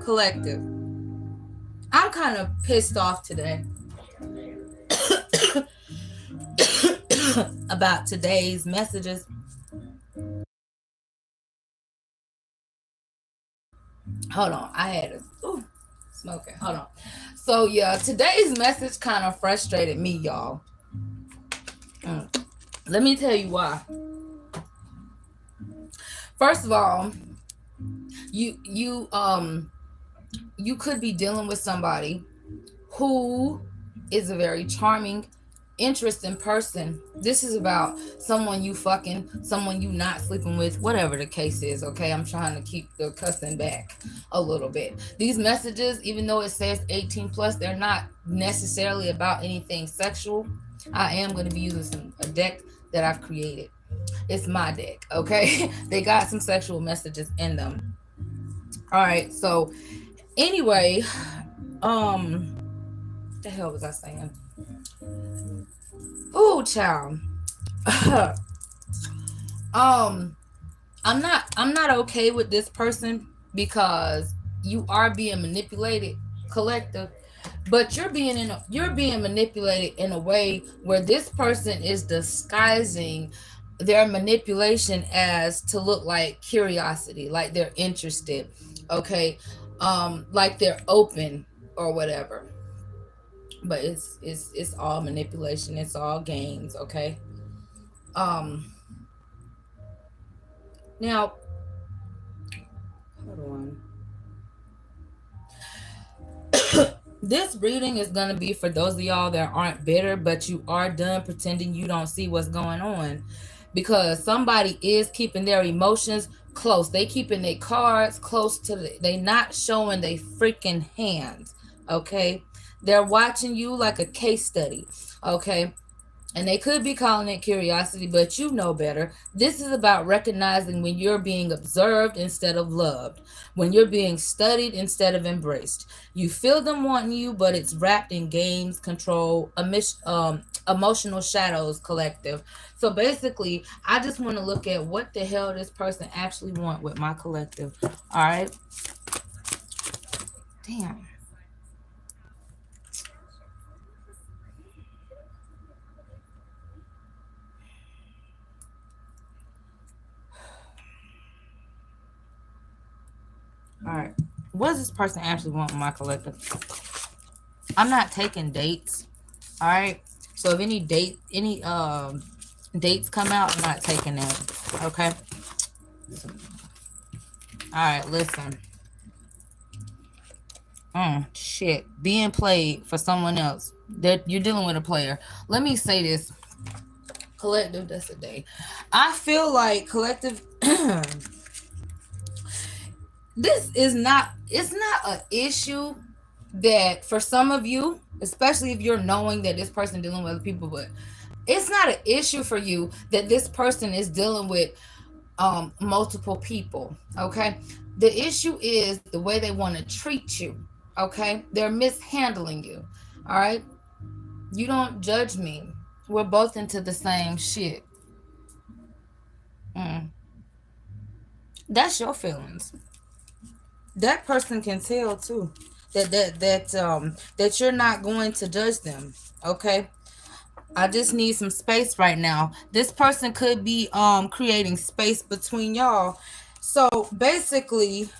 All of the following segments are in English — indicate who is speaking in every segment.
Speaker 1: Collective, I'm kind of pissed off today about today's messages. Hold on, I had a smoking. Hold on. So yeah, today's message kind of frustrated me, y'all. Let me tell you why. First of all, you could be dealing with somebody who is a very charming, interesting person. This is about someone you fucking, someone you not sleeping with, whatever the case is. Okay, I'm trying to keep the cussing back a little bit. These messages, even though it says 18 plus, they're not necessarily about anything sexual. I am going to be using a deck that I've created. It's my deck. Okay, they got some sexual messages in them. All right, so anyway, the hell was I saying? Oh, child. I'm not okay with this person because you are being manipulated, collective, but you're being manipulated in a way where this person is disguising their manipulation as to look like curiosity, like they're interested, okay, like they're open or whatever. But it's all manipulation. It's all games, okay? Um Now, hold on. This reading is going to be for those of y'all that aren't bitter, but you are done pretending you don't see what's going on. Because somebody is keeping their emotions close. They keeping their cards close to they not showing their freaking hands. Okay? They're watching you like a case study. Okay? And they could be calling it curiosity, but you know better. This is about recognizing when you're being observed instead of loved, when you're being studied instead of embraced. You feel them wanting you, but it's wrapped in games, control, emotional shadows, collective. So basically, I just want to look at what the hell this person actually want with my collective. All right. Damn. All right. What does this person actually want with my collective? I'm not taking dates. All right. So if any dates come out, I'm not taking them. Okay. All right. Listen. Shit. Being played for someone else. That you're dealing with a player. Let me say this. Collective. That's a day. I feel like collective. This is not. It's not an issue that for some of you, especially if you're knowing that this person dealing with other people, but it's not an issue for you that this person is dealing with multiple people. Okay, the issue is the way they want to treat you. Okay, they're mishandling you. All right, you don't judge me. We're both into the same shit. That's your feelings. That person can tell too that you're not going to judge them. Okay, I just need some space right now. This person could be creating space between y'all. So basically,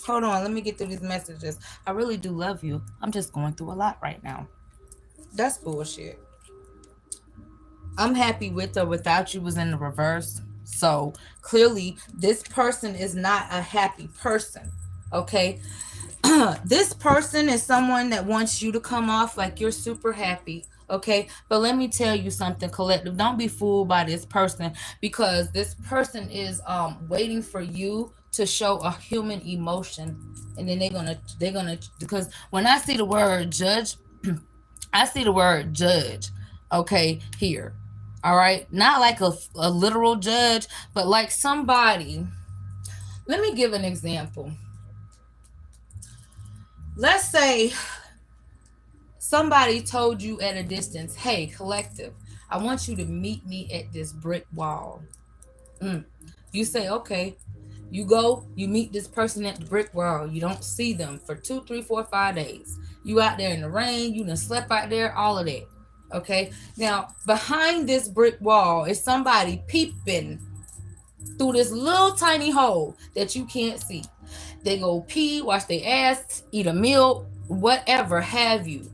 Speaker 1: hold on, let me get through these messages. I really do love you. I'm just going through a lot right now. That's bullshit. I'm happy with or without you was in the reverse. So clearly this person is not a happy person. Okay. This person is someone that wants you to come off like you're super happy. Okay, but let me tell you something, collective. Don't be fooled by this person, because this person is waiting for you to show a human emotion, and then they're gonna because when I see the word judge, I see the word judge. Okay, here. All right, not like a literal judge, but like somebody. Let me give an example. Let's say somebody told you at a distance, hey, collective, I want you to meet me at this brick wall. You say, okay. You go, you meet this person at the brick wall. You don't see them for 2, 3, 4, 5 days. You out there in the rain, you done slept out there, all of that. Okay. Now, behind this brick wall is somebody peeping through this little tiny hole that you can't see. They go pee, wash their ass, eat a meal, whatever have you.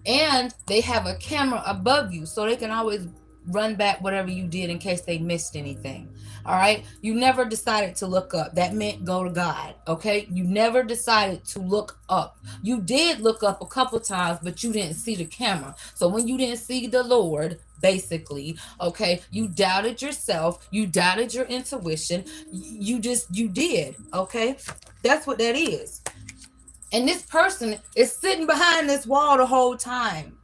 Speaker 1: And they have a camera above you so they can always run back whatever you did in case they missed anything. All right. You never decided to look up. That meant go to God. Okay. You never decided to look up. You did look up a couple times, but you didn't see the camera. So when you didn't see the Lord, basically, okay, you doubted yourself, you doubted your intuition, you did, okay? That's what that is. And this person is sitting behind this wall the whole time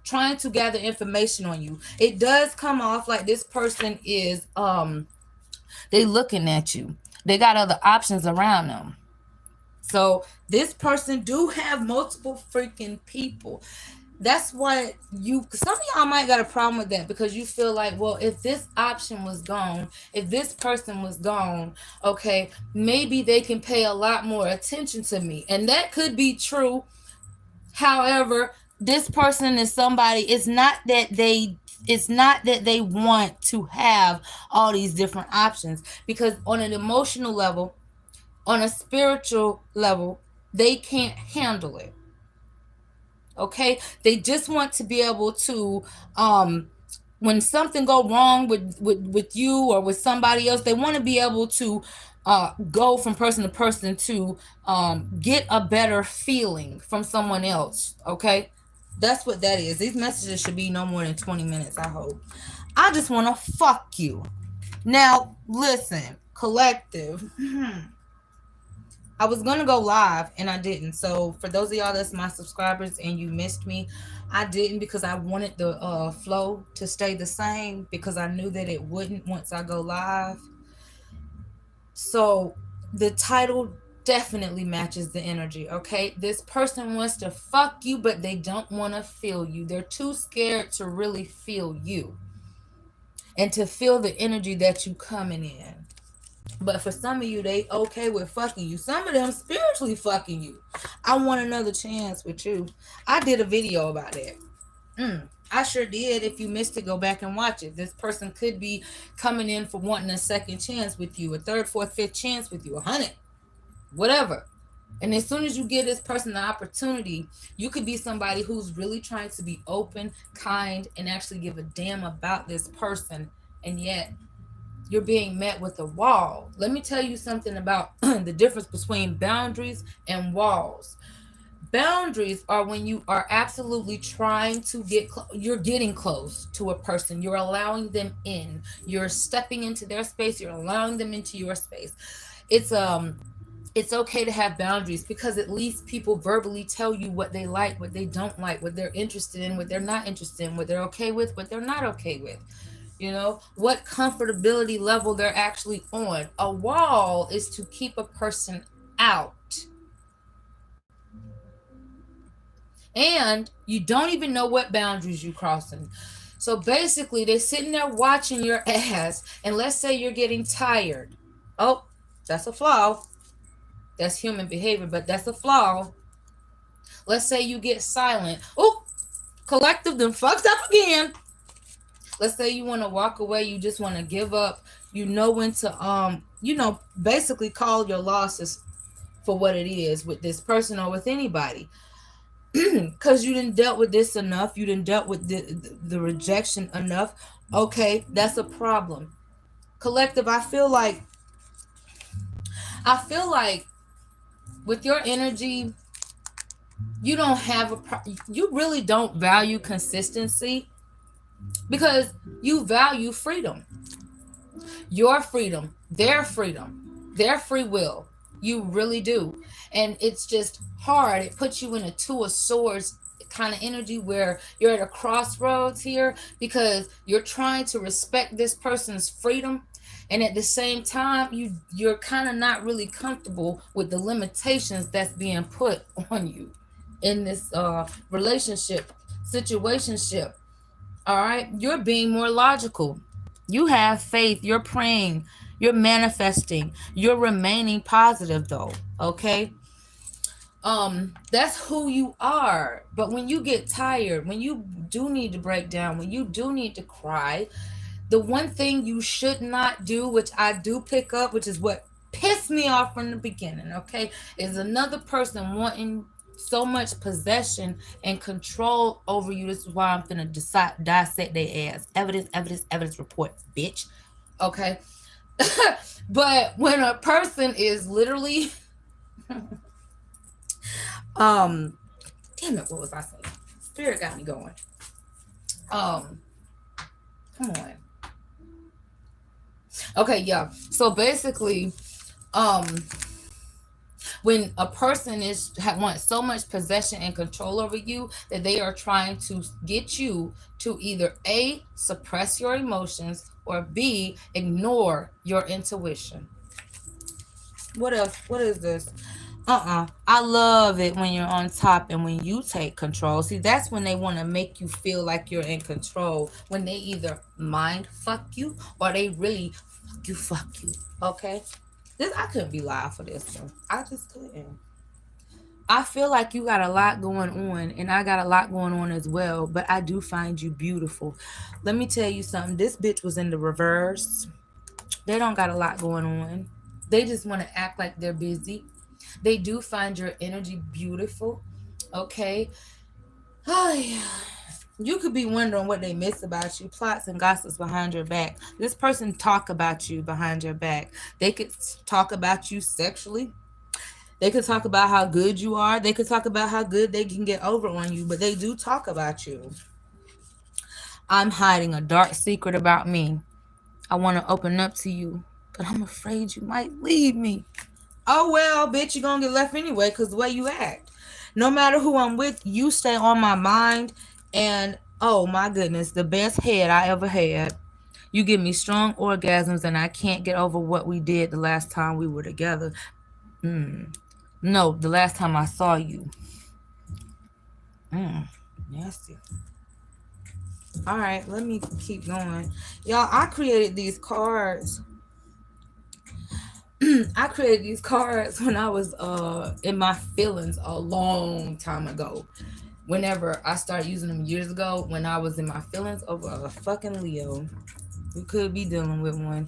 Speaker 1: trying to gather information on you. It does come off like this person is they looking at you. They got other options around them. So this person do have multiple freaking people. That's what some of y'all might got a problem with that because you feel like, well, if this option was gone, if this person was gone, okay, maybe they can pay a lot more attention to me. And that could be true. However, this person is somebody, it's not that they want to have all these different options, because on an emotional level, on a spiritual level, they can't handle it. Okay, they just want to be able to when something go wrong with you or with somebody else, they want to be able to go from person to person to get a better feeling from someone else. Okay, that's what that is. These messages should be no more than 20 minutes, I hope. I just want to fuck you. Now listen, collective. I was gonna go live and I didn't. So for those of y'all that's my subscribers and you missed me, I didn't because I wanted the flow to stay the same, because I knew that it wouldn't once I go live. So the title definitely matches the energy. Okay, this person wants to fuck you, but they don't want to feel you. They're too scared to really feel you and to feel the energy that you coming in. But for some of you, they okay with fucking you. Some of them spiritually fucking you. I want another chance with you. I did a video about that. I sure did. If you missed it, go back and watch it. This person could be coming in for wanting a second chance with you, a third, fourth, fifth chance with you, 100, whatever. And as soon as you give this person the opportunity, you could be somebody who's really trying to be open, kind, and actually give a damn about this person. And yet you're being met with a wall. Let me tell you something about the difference between boundaries and walls. Boundaries are when you are absolutely trying to you're getting close to a person. You're allowing them in. You're stepping into their space. You're allowing them into your space. It's okay to have boundaries because at least people verbally tell you what they like, what they don't like, what they're interested in, what they're not interested in, what they're okay with, what they're not okay with. You know, what comfortability level they're actually on. A wall is to keep a person out. And you don't even know what boundaries you're crossing. So basically, they're sitting there watching your ass. And let's say you're getting tired. Oh, that's a flaw. That's human behavior, but that's a flaw. Let's say you get silent. Oh, collective then fucked up again. Let's say you want to walk away, you just want to give up. You know when to basically call your losses for what it is with this person or with anybody. Because you didn't dealt with this enough, you didn't dealt with the rejection enough. Okay, that's a problem. Collective, I feel like with your energy, you don't have you really don't value consistency, because you value freedom. Your freedom, their free will. You really do. And it's just hard. It puts you in a two of swords kind of energy where you're at a crossroads here, because you're trying to respect this person's freedom, and at the same time you're kind of not really comfortable with the limitations that's being put on you in this relationship situationship. All right, you're being more logical. You have faith. You're praying. You're manifesting. You're remaining positive though. Okay? That's who you are. But when you get tired, when you do need to break down, when you do need to cry, the one thing you should not do, which I do pick up, which is what pissed me off from the beginning, okay, is another person wanting so much possession and control over you. This is why I'm gonna dissect their ass. Evidence, evidence, evidence, report, bitch. Okay. But when a person is literally um damn it, what was I saying? Spirit got me going. Um, come on. Okay, yeah. So basically, um, when a person wants so much possession and control over you that they are trying to get you to either A, suppress your emotions, or B, ignore your intuition. What else? What is this? I love it when you're on top and when you take control. See, that's when they want to make you feel like you're in control. When they either mind fuck you or they really fuck you. Okay? This I couldn't be live for this one. I just couldn't. I feel like you got a lot going on and I got a lot going on as well, but I do find you beautiful. Let me tell you something. This bitch was in the reverse. They don't got a lot going on. They just want to act like they're busy. They do find your energy beautiful. Okay. Oh, yeah. You could be wondering what they miss about you. Plots and gossips behind your back. This person talk about you behind your back. They could talk about you sexually. They could talk about how good you are. They could talk about how good they can get over on you. But they do talk about you. I'm hiding a dark secret about me. I want to open up to you, but I'm afraid you might leave me. Oh, well, bitch, you're going to get left anyway because the way you act. No matter who I'm with, you stay on my mind. And, oh, my goodness, the best head I ever had. You give me strong orgasms, and I can't get over what we did the last time we were together. No, the last time I saw you. Nasty. All right, let me keep going. Y'all, I created these cards. I created these cards when I was in my feelings a long time ago. Whenever I started using them years ago, when I was in my feelings over a fucking Leo. You could be dealing with one.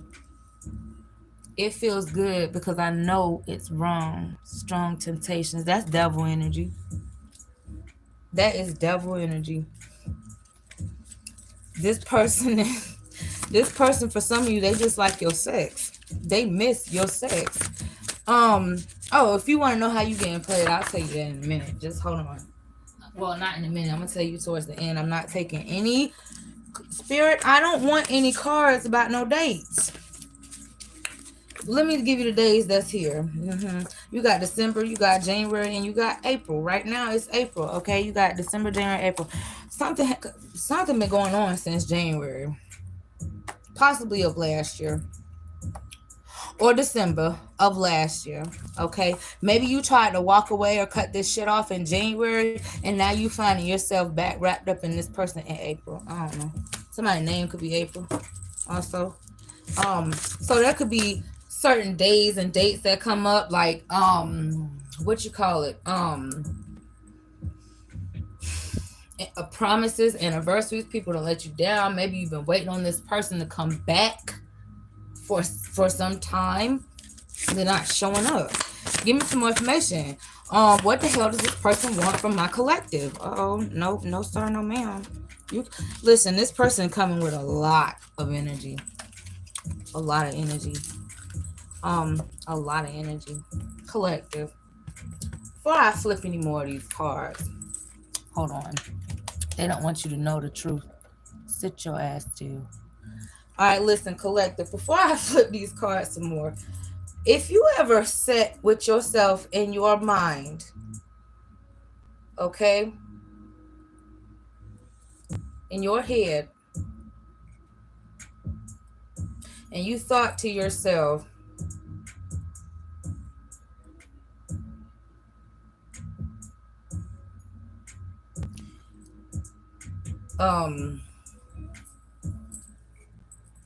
Speaker 1: It feels good because I know it's wrong. Strong temptations. That's devil energy. That is devil energy. This person this person, for some of you, they just like your sex. They miss your sex. Oh, if you want to know how you getting played, I'll tell you that in a minute. Just hold on. Well, not in a minute. I'm gonna tell you towards the end. I'm not taking any spirit. I don't want any cards about no dates. Let me give you the days that's here. You got December, you got January, and you got April. Right now it's April. Okay, you got December, January, April. Something been going on since January, possibly of last year. Or December of last year. Okay, maybe you tried to walk away or cut this shit off in January, and now you finding yourself back wrapped up in this person in April. I don't know. Somebody's name could be April also. So there could be certain days and dates that come up, like what you call it, promises, anniversaries, people to let you down. Maybe you've been waiting on this person to come back for some time. They're not showing up. Give me some more information. What the hell does this person want from my collective? Oh, no sir, no ma'am. You listen, this person coming with a lot of energy. A lot of energy. A lot of energy. Collective. Before I flip any more of these cards, hold on. They don't want you to know the truth. Sit your ass still. All right, listen, collective. Before I flip these cards some more, if you ever sit with yourself in your mind, okay, in your head, and you thought to yourself,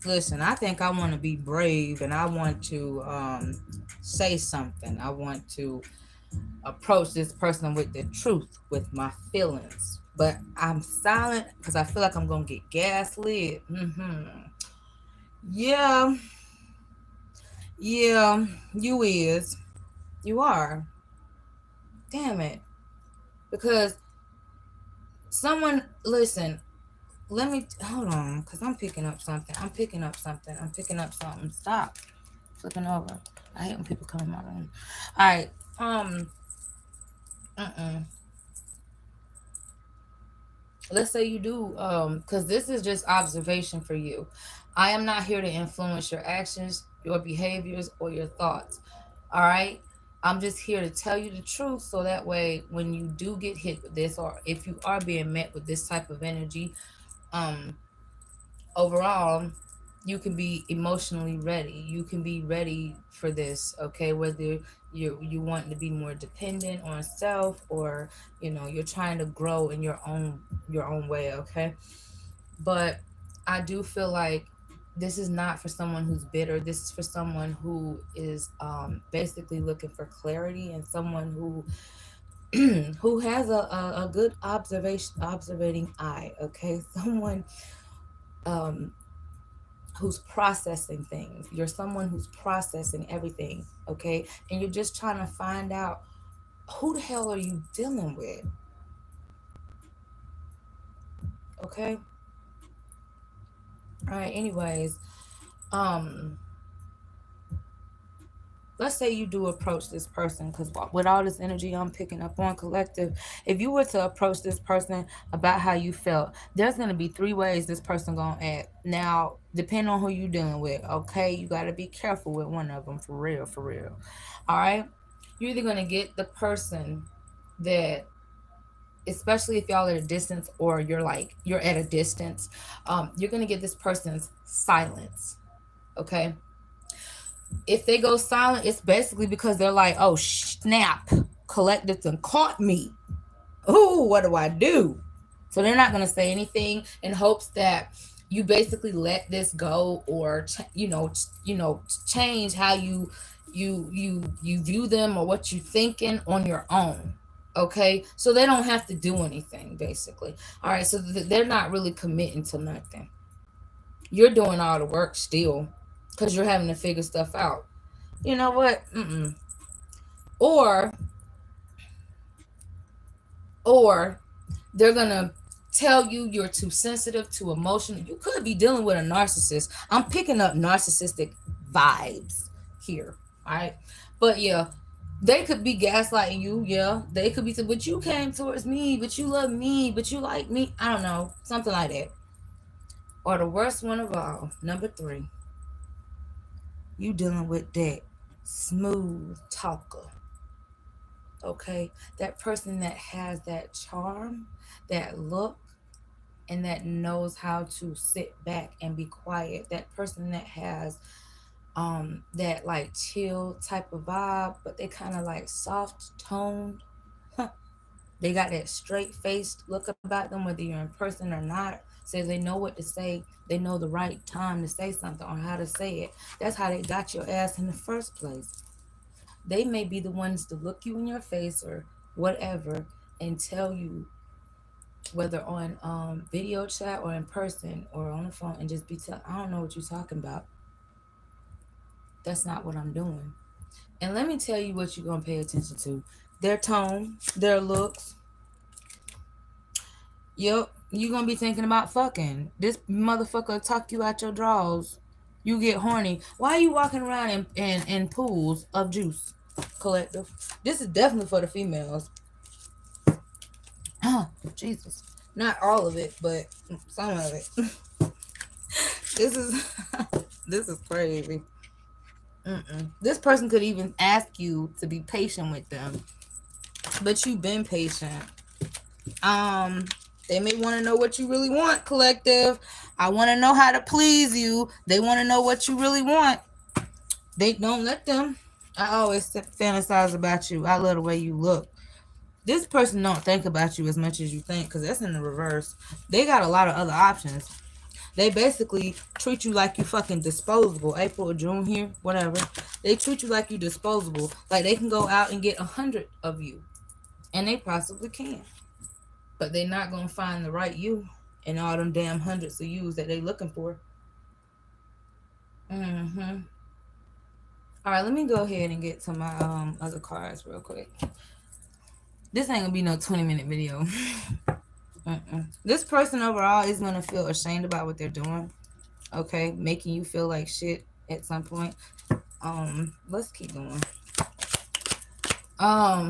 Speaker 1: Listen, I think I want to be brave and I want to say something. I want to approach this person with the truth, with my feelings. But I'm silent because I feel like I'm going to get gaslit. Yeah, yeah, you is. You are. Damn it. Because someone, listen, let me, hold on, because I'm picking up something. I'm picking up something. I'm picking up something. Stop flipping over. I hate when people come in my room. All right. Uh-uh. Let's say you do, because this is just observation for you. I am not here to influence your actions, your behaviors, or your thoughts. All right. I'm just here to tell you the truth so that way when you do get hit with this, or if you are being met with this type of energy, um overall you can be emotionally ready. You can be ready for this, okay? Whether you want to be more dependent on self, or you're trying to grow in your own way, okay? But I do feel like this is not for someone who's bitter. This is for someone who is basically looking for clarity, and someone who who has a good observating eye, okay? Someone um who's processing things. You're someone who's processing everything, okay? And you're just trying to find out, who the hell are you dealing with, okay? All right, anyways, um let's say you do approach this person, because with all this energy I'm picking up on, collective, if you were to approach this person about how you felt, there's going to be three ways this person going to act. Now, depending on who you dealing with, okay? You got to be careful with one of them, for real, for real. All right? You're either going to get the person that, especially if y'all at a distance, or you're at a distance, you're going to get this person's silence, okay? If they go silent, it's basically because they're like, oh snap, collective done caught me. Oh, what do I do? So they're not gonna say anything, in hopes that you basically let this go, or change how you view them, or what you thinking on your own. Okay, so they don't have to do anything, basically. All right, so they're not really committing to nothing. You're doing all the work still, because you're having to figure stuff out. You know what? Or or they're gonna tell you you're too sensitive, too emotional. You could be dealing with a narcissist. I'm picking up narcissistic vibes here. All right. But yeah, they could be gaslighting you. Yeah. They could be saying, but you came towards me, but you love me, but you like me. I don't know. Something like that. Or the worst one of all, number three, you dealing with that smooth talker. Okay, that person that has that charm, that look, and that knows how to sit back and be quiet. That person that has that like chill type of vibe, but they kind of like soft toned. They got that straight faced look about them, whether you're in person or not. So they know what to say. They know the right time to say something, or how to say it. That's how they got your ass in the first place. They may be the ones to look you in your face, or whatever, and tell you, whether on video chat, or in person, or on the phone, and just I don't know what you're talking about. That's not what I'm doing. And let me tell you what you're going to pay attention to: their tone, their looks. Yep, you're going to be thinking about fucking. This motherfucker talk you out your drawers. You get horny. Why are you walking around in pools of juice, collective? This is definitely for the females. Oh, Jesus. Not all of it, but some of it. This is this is crazy. This person could even ask you to be patient with them, but you've been patient. They may want to know what you really want, collective. I want to know how to please you. They want to know what you really want. They don't let them. I always fantasize about you. I love the way you look. This person don't think about you as much as you think, because that's in the reverse. They got a lot of other options. They basically treat you like you fucking disposable. April or June here, whatever. They treat you like you disposable. Like they can go out and get 100 of you. And they possibly can. But they're not gonna find the right you in all them damn hundreds of yous that they looking for. Mm-hmm. Alright, let me go ahead and get to my other cards real quick. This ain't gonna be no 20-minute video. This person overall is gonna feel ashamed about what they're doing. Okay, making you feel like shit at some point. Let's keep going.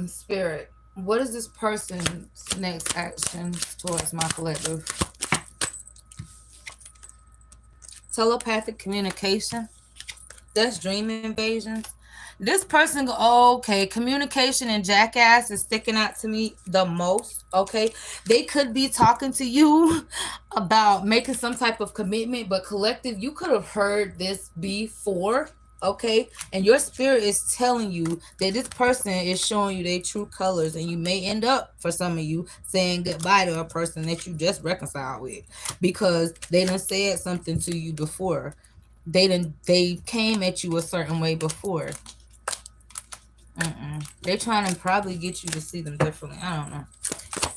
Speaker 1: Spirit, what is this person's next action towards my collective? Telepathic communication. That's dream invasions. This person, okay, communication and jackass is sticking out to me the most. Okay, they could be talking to you about making some type of commitment, but collective, you could have heard this before. Okay, and your spirit is telling you that this person is showing you their true colors, and you may end up, for some of you, saying goodbye to a person that you just reconciled with because they done said something to you before. They came at you a certain way before. They're trying to probably get you to see them differently. I don't know.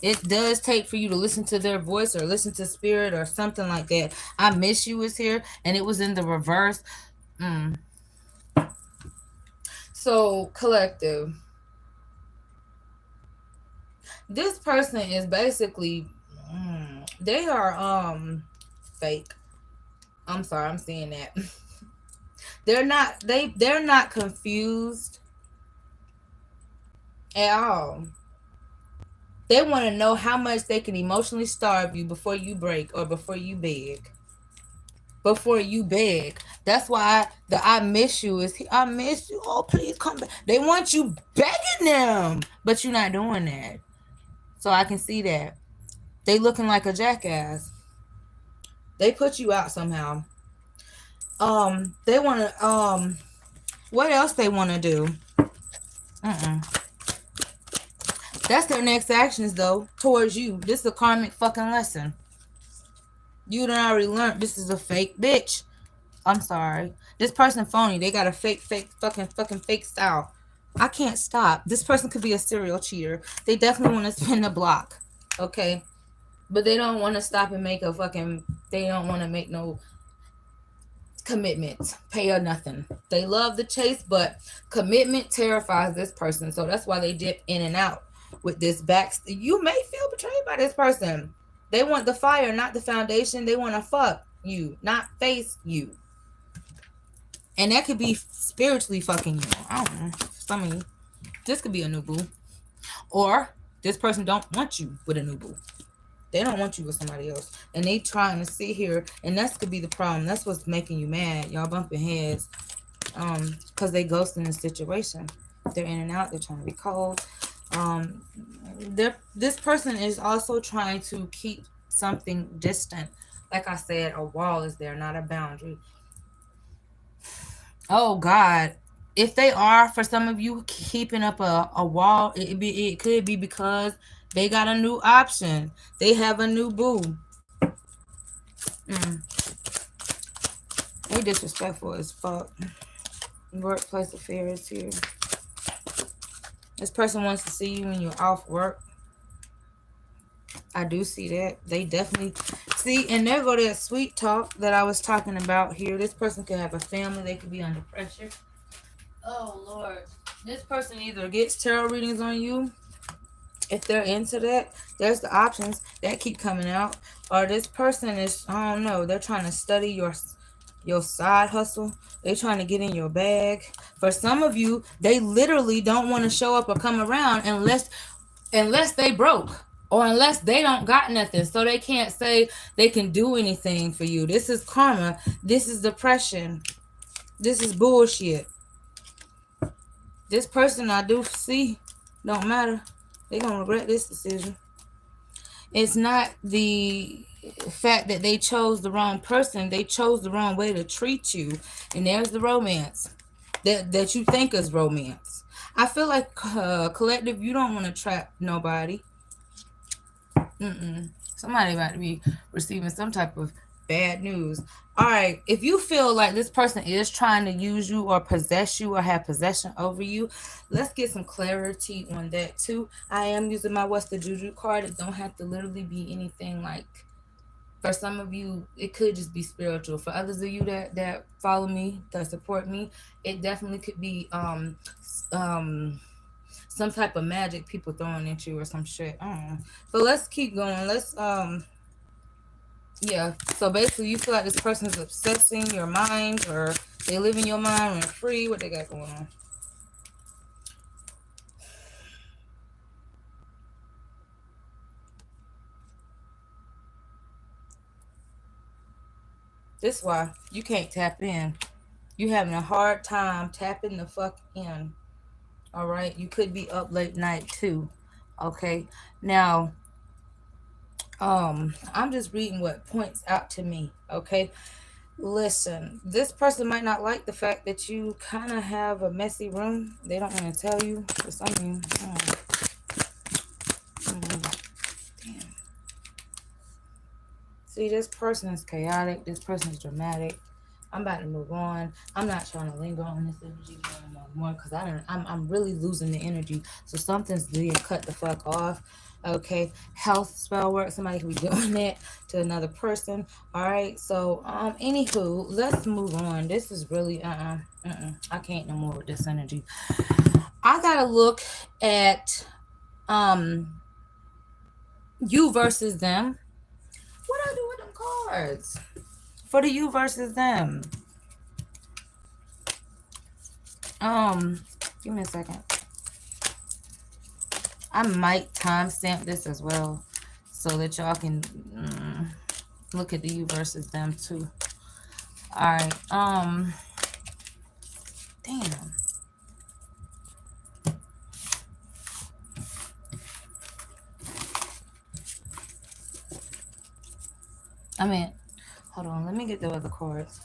Speaker 1: It does take for you to listen to their voice or listen to spirit or something like that. I miss you is here, and it was in the reverse. So collective, this person is basically they are fake. I'm sorry, I'm seeing that. They're not confused at all. They want to know how much they can emotionally starve you before you break or before you beg. Before you beg. That's why the I miss you is I miss you. Oh, please come back. They want you begging them, but you're not doing that. So I can see that. They looking like a jackass. They put you out somehow. They want to what else they want to do? That's their next actions though towards you. This is a karmic fucking lesson. You done already learned this is a fake bitch. I'm sorry. This person phony. They got a fake fucking fake style. I can't stop. This person could be a serial cheater. They definitely want to spin the block. Okay. But they don't want to stop and make a fucking, they don't want to make no commitment, pay or nothing. They love the chase, but commitment terrifies this person. So that's why they dip in and out with this back. You may feel betrayed by this person. They want the fire, not the foundation. They want to fuck you, not face you. And that could be spiritually fucking you. I don't know. Some of you. This could be a new boo. Or this person don't want you with a new boo. They don't want you with somebody else. And they trying to sit here. And that could be the problem. That's what's making you mad. Y'all bumping heads. Because they ghosting the situation. They're in and out. They're trying to be cold. This person is also trying to keep something distant. Like I said, a wall is there, not a boundary. Oh, God. If they are, for some of you, keeping up a wall, it could be because they got a new option. They have a new boo. They disrespectful as fuck. Workplace affairs here. This person wants to see you when you're off work. I do see that. They definitely see, and there go that sweet talk that I was talking about here. This person could have a family. They could be under pressure. Oh, Lord. This person either gets tarot readings on you. If they're into that, there's the options that keep coming out. Or this person is, I don't know, they're trying to study your side hustle. They're trying to get in your bag. For some of you, they literally don't want to show up or come around unless they broke. Or unless they don't got nothing. So they can't say they can do anything for you. This is karma. This is depression. This is bullshit. This person I do see don't matter. They're going to regret this decision. It's not the fact that they chose the wrong person. They chose the wrong way to treat you. And there's the romance that you think is romance. I feel like collective, you don't want to trap nobody. Somebody about to be receiving some type of bad news. All right, if you feel like this person is trying to use you or possess you or have possession over you, let's get some clarity on that too. I am using my What's the Juju card. It don't have to literally be anything like, for some of you it could just be spiritual. For others of you that follow me, that support me, it definitely could be um some type of magic people throwing at you or some shit. I don't know. But let's keep going. Let's yeah. So basically you feel like this person's obsessing your mind, or they live in your mind rent free. What they got going on? This why you can't tap in. You having a hard time tapping the fuck in. All right. You could be up late night too. Okay. Now, I'm just reading what points out to me. Okay. Listen, this person might not like the fact that you kind of have a messy room. They don't want to tell you for something. Damn. See, this person is chaotic. This person is dramatic. I'm about to move on. I'm not trying to linger on this energy no more because I'm really losing the energy. So something's being cut the fuck off. Okay, health spell work. Somebody could be doing that to another person. All right. So anywho, let's move on. This is really I can't no more with this energy. I gotta look at um you versus them. What I do with them cards for the you versus them? Give me a second. I might timestamp this as well so that y'all can look at the you versus them too. All right. Damn. I mean, hold on. Let me get the other cards.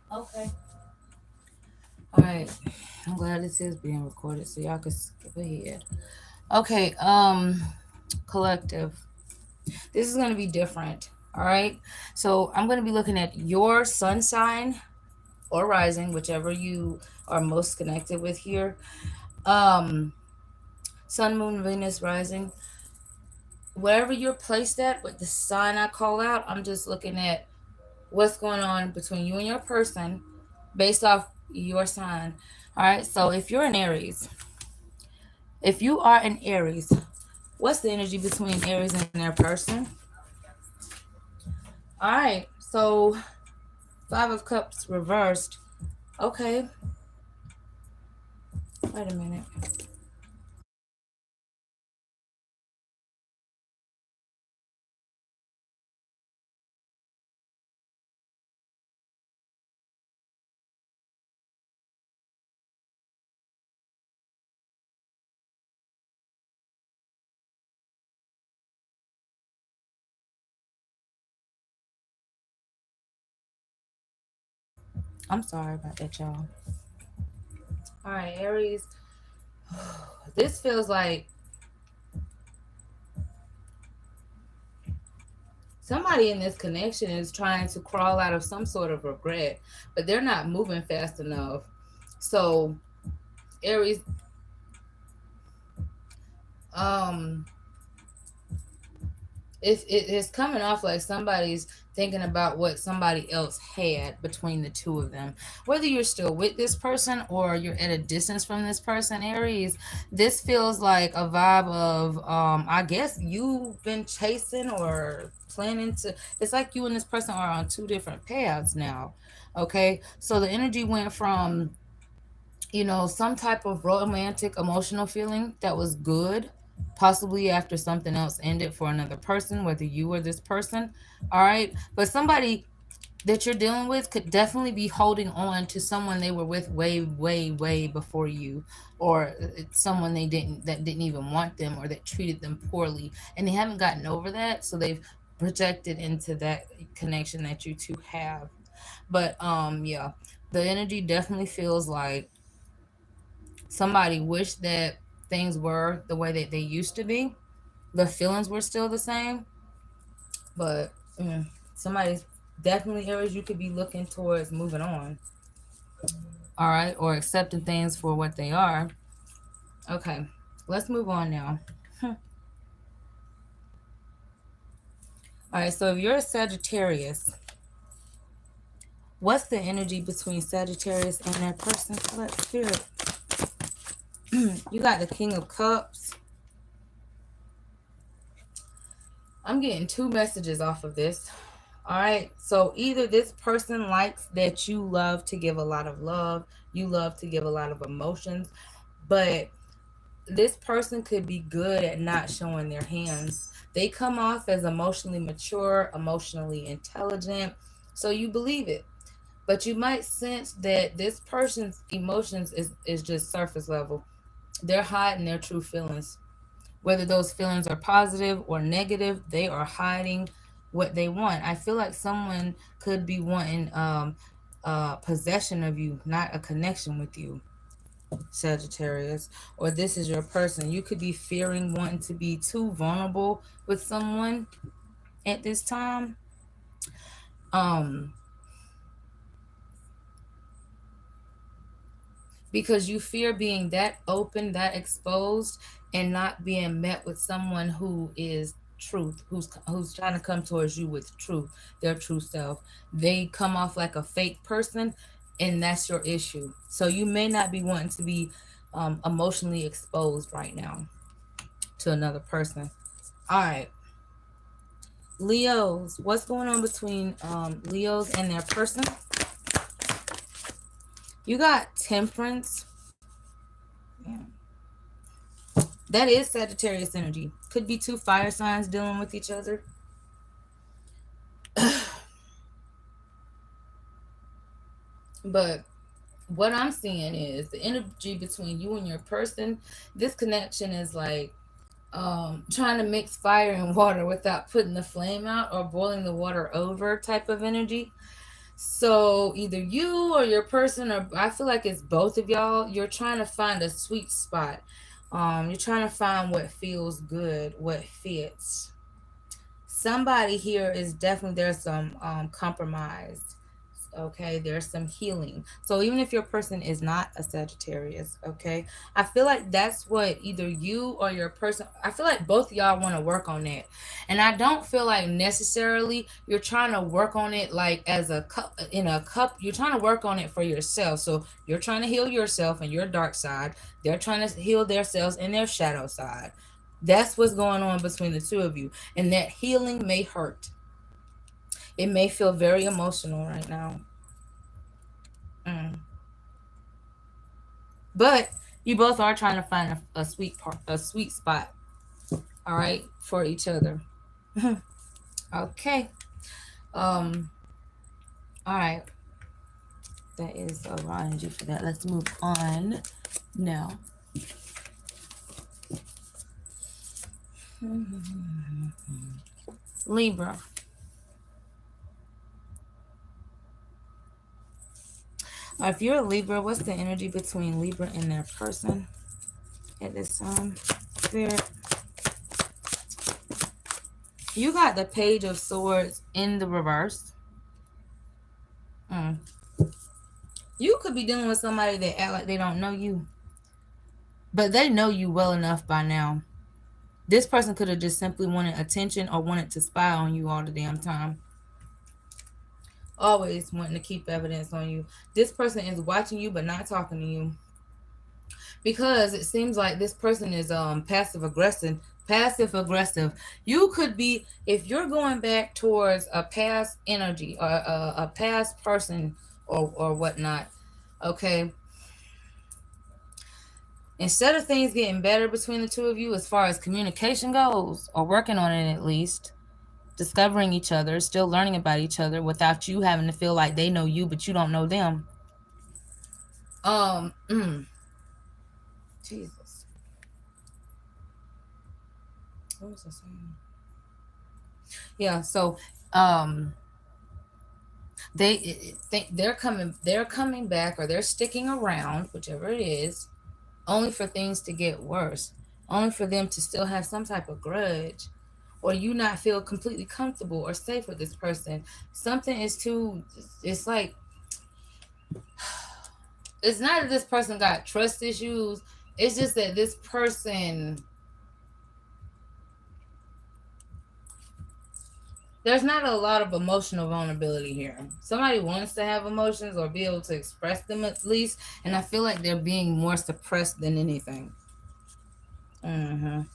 Speaker 1: Okay. All right. I'm glad this is being recorded so y'all can skip ahead. Okay. Collective. This is going to be different. All right. So I'm going to be looking at your sun sign or rising, whichever you are most connected with here. Um, Sun, Moon, Venus, rising. Wherever you're placed at with the sign I call out, I'm just looking at what's going on between you and your person based off your sign. All right. So if you're an Aries, if you are an Aries, what's the energy between Aries and their person? All right. So Five of Cups reversed. Okay. Wait a minute. I'm sorry about that, y'all. All right, Aries. This feels like somebody in this connection is trying to crawl out of some sort of regret, but they're not moving fast enough. So, Aries, um, it's coming off like somebody's thinking about what somebody else had between the two of them. Whether you're still with this person or you're at a distance from this person, Aries, this feels like a vibe of I guess you've been chasing or planning to, it's like you and this person are on two different paths now. Okay? So the energy went from, some type of romantic emotional feeling that was good, possibly after something else ended for another person, whether you or this person. All right. But somebody that you're dealing with could definitely be holding on to someone they were with way, way, way before you, or someone that didn't even want them or that treated them poorly. And they haven't gotten over that. So they've projected into that connection that you two have. But yeah, the energy definitely feels like somebody wished that things were the way that they used to be. The feelings were still the same, but somebody's definitely areas you could be looking towards moving on. All right, or accepting things for what they are. Okay, let's move on now. All right, so if you're a Sagittarius, what's the energy between Sagittarius and that person? Let spirit. You got the King of Cups. I'm getting two messages off of this. All right. So either this person likes that you love to give a lot of love, you love to give a lot of emotions, but this person could be good at not showing their hands. They come off as emotionally mature, emotionally intelligent, so you believe it. But you might sense that this person's emotions is just surface level. They're hiding their true feelings. Whether those feelings are positive or negative, they are hiding what they want. I feel like someone could be wanting possession of you, not a connection with you, Sagittarius. Or this is your person. You could be fearing wanting to be too vulnerable with someone at this time. Um because you fear being that open, that exposed, and not being met with someone who is truth, who's trying to come towards you with truth, their true self. They come off like a fake person, and that's your issue. So you may not be wanting to be emotionally exposed right now to another person. All right, Leos, what's going on between Leos and their person? You got Temperance. Yeah. That is Sagittarius energy. Could be two fire signs dealing with each other. But what I'm seeing is the energy between you and your person. This connection is like trying to mix fire and water without putting the flame out or boiling the water over type of energy. So either you or your person, or I feel like it's both of y'all, you're trying to find a sweet spot. You're trying to find what feels good, what fits. Somebody here is definitely, there's some compromise. Okay, there's some healing. So even if your person is not a Sagittarius, okay, I feel like that's what either you or your person, I feel like both of y'all want to work on that. And I don't feel like necessarily you're trying to work on it like as a cup, in a cup. You're trying to work on it for yourself. So you're trying to heal yourself and your dark side, they're trying to heal themselves and their shadow side. That's what's going on between the two of you. And that healing may hurt. It may feel very emotional right now. Mm. But you both are trying to find a sweet spot, all right, for each other. Okay. Um. All right. That is a raw energy for that. Let's move on now. Libra. If you're a Libra, what's the energy between Libra and their person at this time? Spirit. You got the Page of Swords in the reverse. You could be dealing with somebody that act like they don't know you, but they know you well enough by now. This person could have just simply wanted attention or wanted to spy on you all the damn time. Always wanting to keep evidence on you. This person is watching you but not talking to you. Because it seems like this person is passive aggressive. Passive aggressive. You could be, if you're going back towards a past energy or a past person or whatnot, okay, instead of things getting better between the two of you as far as communication goes, or working on it at least, discovering each other, still learning about each other without you having to feel like they know you but you don't know them. Jesus. What was I saying? Yeah, so they're coming back, or they're sticking around, whichever it is, only for things to get worse, only for them to still have some type of grudge, or you not feel completely comfortable or safe with this person. Something is too, it's like, it's not that this person got trust issues, it's just that this person, there's not a lot of emotional vulnerability here. Somebody wants to have emotions or be able to express them at least, and I feel like they're being more suppressed than anything. And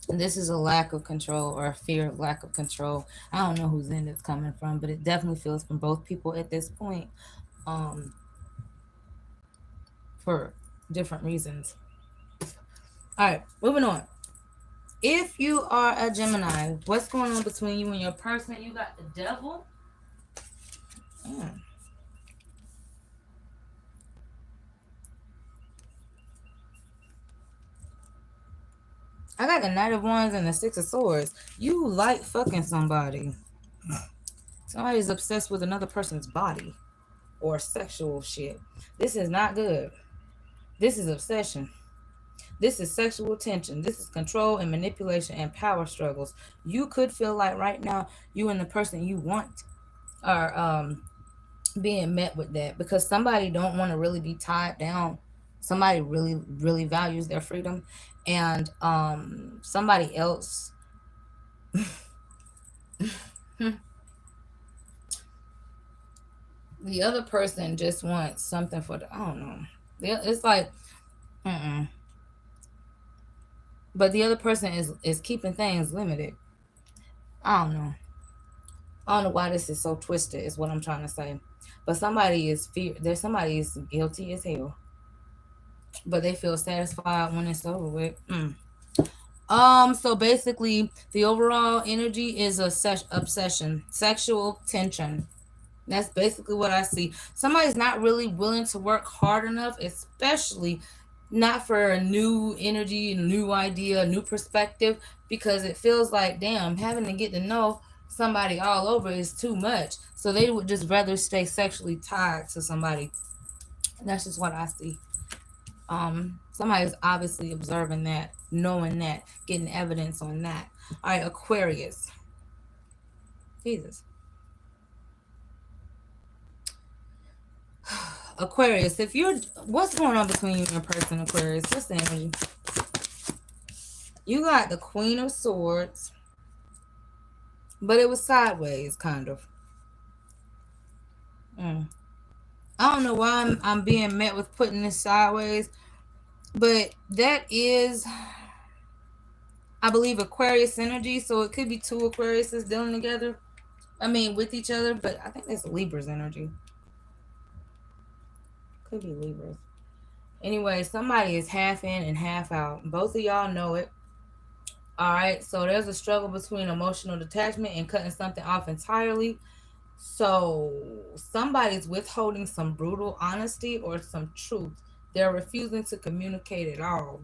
Speaker 1: this is a lack of control, or a fear of lack of control. I don't know whose end it's coming from, but it definitely feels from both people at this point, for different reasons. All right, moving on. If you are a Gemini, what's going on between you and your person? You got the devil. I got the Knight of Wands and the Six of Swords. You like fucking somebody. Somebody's obsessed with another person's body or sexual shit. This is not good. This is obsession. This is sexual tension. This is control and manipulation and power struggles. You could feel like right now you and the person you want are being met with that, because somebody don't want to really be tied down. Somebody really, really values their freedom, and somebody else the other person just wants something for the, I don't know. It's like, but the other person is keeping things limited. I don't know. I don't know why this is so twisted, is what I'm trying to say. But somebody is somebody is guilty as hell, but they feel satisfied when it's over with. So basically the overall energy is obsession, sexual tension. That's basically what I see. Somebody's not really willing to work hard enough, especially not for a new energy, new idea, new perspective, because it feels like, damn, having to get to know somebody all over is too much. So they would just rather stay sexually tied to somebody. That's just what I see. Somebody's obviously observing that, knowing that, getting evidence on that. All right, Aquarius. Jesus. Aquarius, if you're, what's going on between you and your person, Aquarius? What's the energy? You got the Queen of Swords, but it was sideways, kind of. I don't know why I'm being met with putting this sideways, but that is, I believe, Aquarius energy, so it could be two Aquariuses dealing together. I mean, with each other, but I think that's Libra's energy. Could be Libra's. Anyway, somebody is half in and half out. Both of y'all know it. All right, so there's a struggle between emotional detachment and cutting something off entirely. So somebody's withholding some brutal honesty or some truth. They're refusing to communicate at all.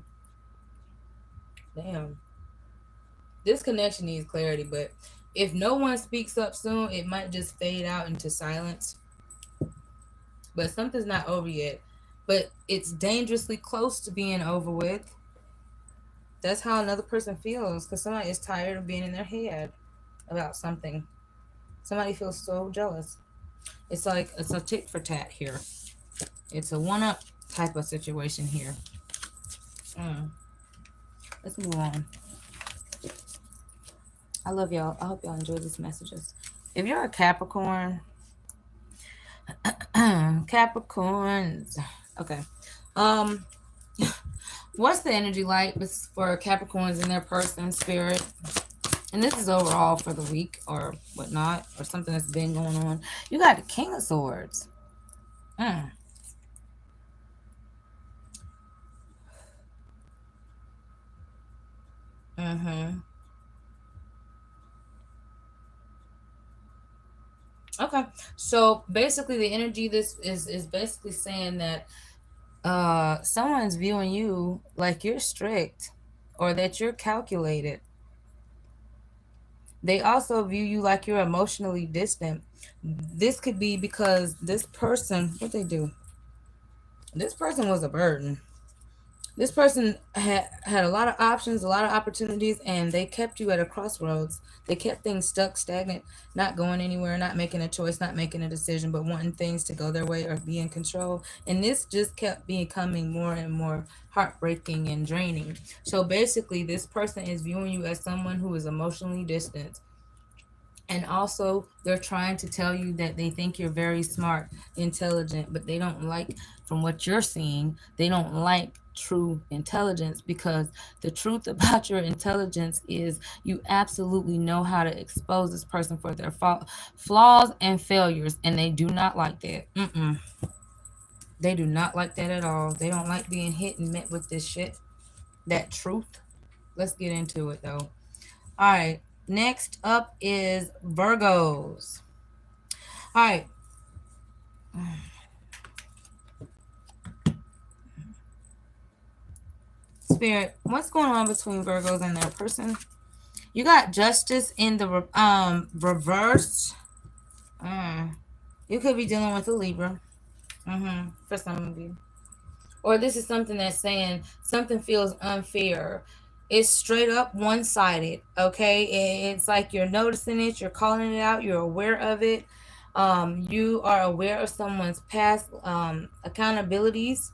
Speaker 1: Damn. This connection needs clarity, but if no one speaks up soon, it might just fade out into silence. But something's not over yet. But it's dangerously close to being over with. That's how another person feels, because somebody is tired of being in their head about something. Somebody feels so jealous. It's like, it's a tit for tat here. It's a one-up type of situation here. Let's move on. I love y'all. I hope y'all enjoy these messages. If you're a Capricorn, Capricorns. Okay. Um, what's the energy like for Capricorns in their person spirit? And this is overall for the week or whatnot, or something that's been going on. You got the King of Swords. Mm. Mm-hmm. Okay. So basically the energy this is basically saying that someone's viewing you like you're strict or that you're calculated. They also view you like you're emotionally distant. This could be because this person, what they do? This person was a burden. This person had a lot of options, a lot of opportunities, and they kept you at a crossroads. They kept things stuck, stagnant, not going anywhere, not making a choice, not making a decision, but wanting things to go their way or be in control. And this just kept becoming more and more heartbreaking and draining. So basically, this person is viewing you as someone who is emotionally distant, and also they're trying to tell you that they think you're very smart, intelligent, but they don't like, from what you're seeing, they don't like true intelligence, because the truth about your intelligence is you absolutely know how to expose this person for their flaws and failures, and they do not like that. They do not like that at all. They don't like being hit and met with this shit, that truth. Let's get into it though. All right, next up is Virgos. All right, Spirit, what's going on between Virgos and their person? You got Justice in the reverse. Mm. You could be dealing with a Libra. For some of you. Or this is something that's saying something feels unfair. It's straight up one-sided. Okay, it's like you're noticing it, you're calling it out, you're aware of it. You are aware of someone's past accountabilities.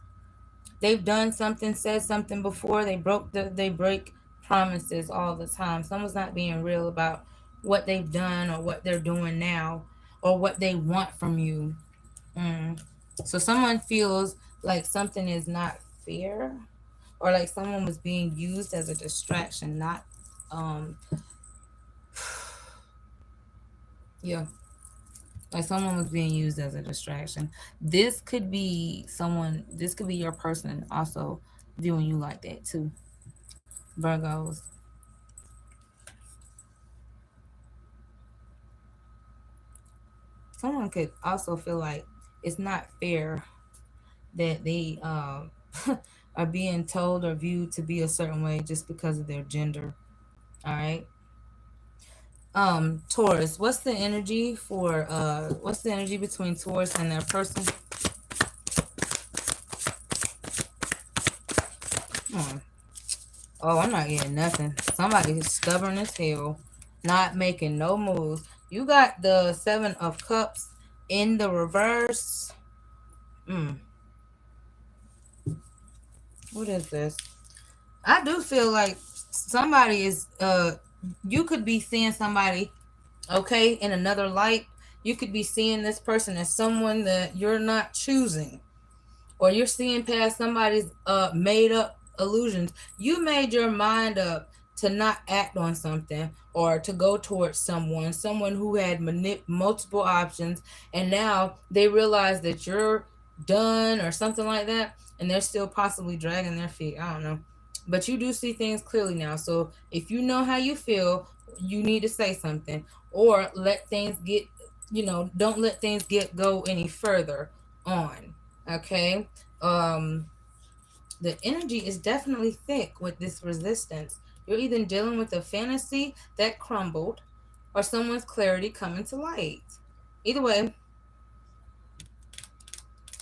Speaker 1: They've done something, said something before. They break promises all the time. Someone's not being real about what they've done or what they're doing now or what they want from you. So someone feels like something is not fair, or like someone was being used as a distraction, not um yeah, like someone was being used as a distraction. This could be your person also viewing you like that too. Virgos. Someone could also feel like it's not fair that they are being told or viewed to be a certain way just because of their gender. All right. Taurus, what's the energy between Taurus and their person? Hmm. Oh, I'm not getting nothing. Somebody is stubborn as hell, not making no moves. You got the 7 of Cups in the reverse. Mm, what is this? I do feel like somebody is you could be seeing somebody, okay, in another light. You could be seeing this person as someone that you're not choosing, or you're seeing past somebody's made up illusions. You made your mind up to not act on something or to go towards someone who had multiple options, and now they realize that you're done or something like that, and they're still possibly dragging their feet. I don't know, but you do see things clearly now. So if you know how you feel, you need to say something, or let things get, don't let things go any further on. Okay. um the energy is definitely thick with this resistance. You're either dealing with a fantasy that crumbled or someone's clarity coming to light. Either way,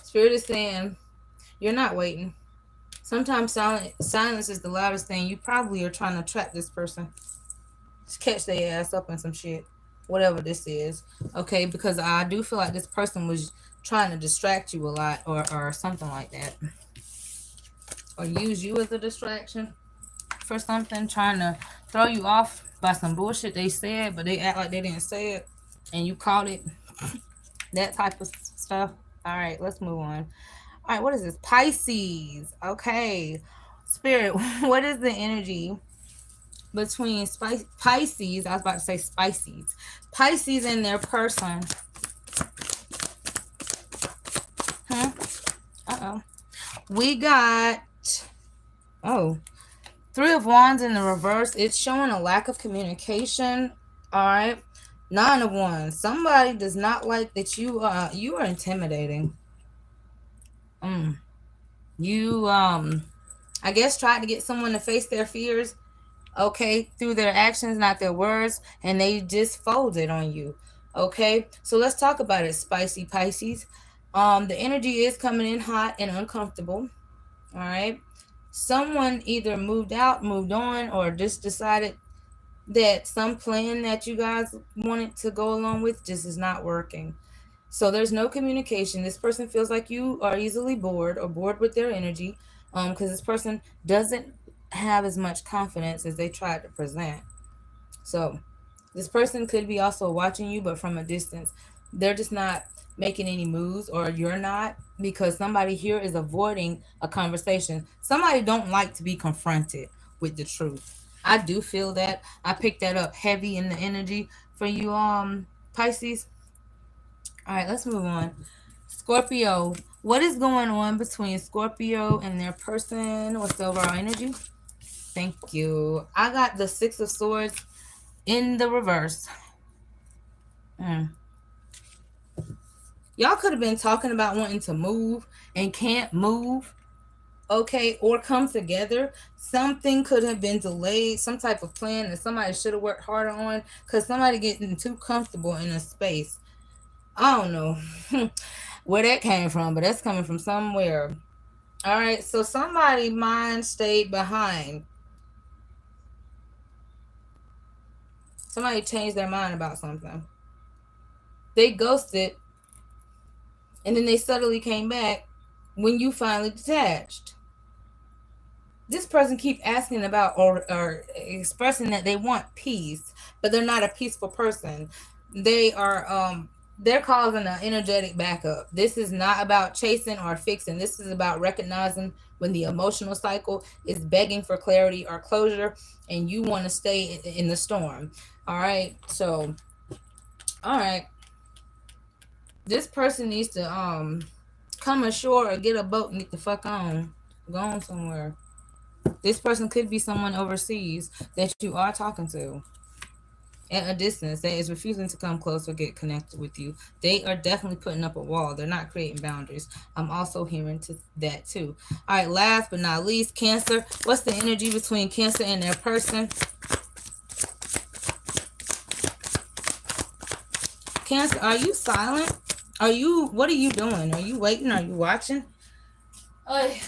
Speaker 1: Spirit is saying you're not waiting. Sometimes silence is the loudest thing. You probably are trying to trap this person, just catch their ass up in some shit, whatever this is. Okay, because I do feel like this person was trying to distract you a lot, or something like that, or use you as a distraction. for something, trying to throw you off by some bullshit they said, but they act like they didn't say it, and you caught it. That type of stuff. All right, let's move on. All right, what is this? Pisces. Okay. Spirit, what is the energy between Pisces? I was about to say Spices. Pisces and their person. Hmm? Uh-oh. We got, oh, Three of Wands in the reverse. It's showing a lack of communication. All right. Nine of Wands. Somebody does not like that you are intimidating. You I guess tried to get someone to face their fears, okay, through their actions, not their words, and they just folded on you. Okay? So let's talk about it, spicy Pisces. The energy is coming in hot and uncomfortable. All right. Someone either moved out, moved on, or just decided that some plan that you guys wanted to go along with just is not working. So there's no communication. This person feels like you are easily bored or bored with their energy, because this person doesn't have as much confidence as they tried to present. So this person could be also watching you, but from a distance. They're just not making any moves, or you're not, because somebody here is avoiding a conversation. Somebody don't like to be confronted with the truth. I do feel that. I picked that up heavy in the energy for you, Pisces. All right, let's move on. Scorpio. What is going on between Scorpio and their person? What's the overall energy? Thank you. I got the Six of Swords in the reverse. Mm. Y'all could have been talking about wanting to move and can't move, okay, or come together. Something could have been delayed, some type of plan that somebody should have worked harder on, because somebody getting too comfortable in a space. I don't know where that came from, but that's coming from somewhere. All right, so somebody mind stayed behind. Somebody changed their mind about something. They ghosted, and then they suddenly came back when you finally detached. This person keep asking about, or expressing that they want peace, but they're not a peaceful person. They're causing an energetic backup. This is not about chasing or fixing. This is about recognizing when the emotional cycle is begging for clarity or closure, and you want to stay in the storm. All right. So, all right. This person needs to come ashore or get a boat and get the fuck on. Go on somewhere. This person could be someone overseas that you are talking to at a distance that is refusing to come close or get connected with you. They are definitely putting up a wall. They're not creating boundaries. I'm also hearing to that too. All right, last but not least, Cancer. What's the energy between Cancer and their person? Cancer, are you silent? What are you doing? Are you waiting? Are you watching? I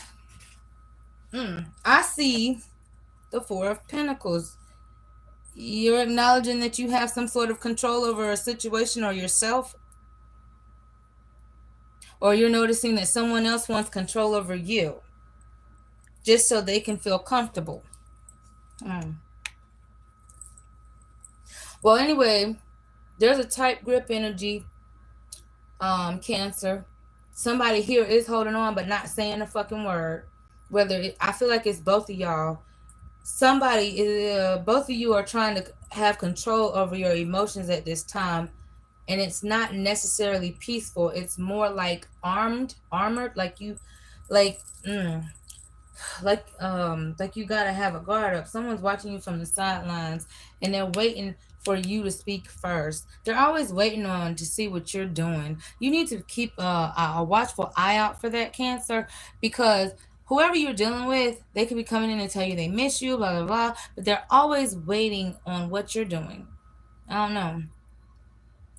Speaker 1: see the Four of Pentacles. You're acknowledging that you have some sort of control over a situation or yourself, or you're noticing that someone else wants control over you just so they can feel comfortable. Well, anyway, there's a tight grip energy, Cancer. Somebody here is holding on but not saying a fucking word. I feel like it's both of y'all. Both of you are trying to have control over your emotions at this time, and it's not necessarily peaceful. It's more like armored, like you, like, like you gotta have a guard up. Someone's watching you from the sidelines, and they're waiting for you to speak first. They're always waiting on to see what you're doing. You need to keep a watchful eye out for that, Cancer, because whoever you're dealing with, they could be coming in and tell you they miss you, blah blah blah, but they're always waiting on what you're doing. I don't know.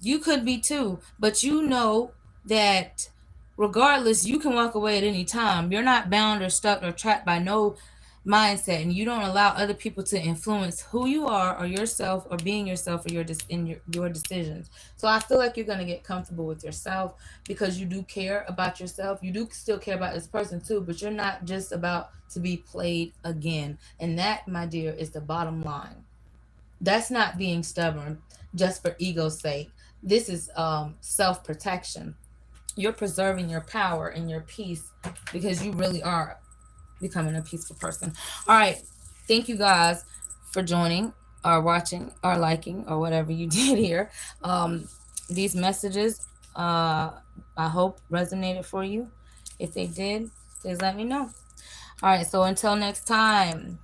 Speaker 1: You could be too, but you know that regardless, you can walk away at any time. You're not bound or stuck or trapped by mindset, and you don't allow other people to influence who you are or yourself or being yourself or your decisions. So I feel like you're going to get comfortable with yourself because you do care about yourself. You do still care about this person too, but you're not just about to be played again. And that, my dear, is the bottom line. That's not being stubborn just for ego's sake. This is self-protection. You're preserving your power and your peace because you really are becoming a peaceful person. All right. Thank you guys for joining or watching or liking or whatever you did here. These messages, I hope resonated for you. If they did, please let me know. All right. So until next time.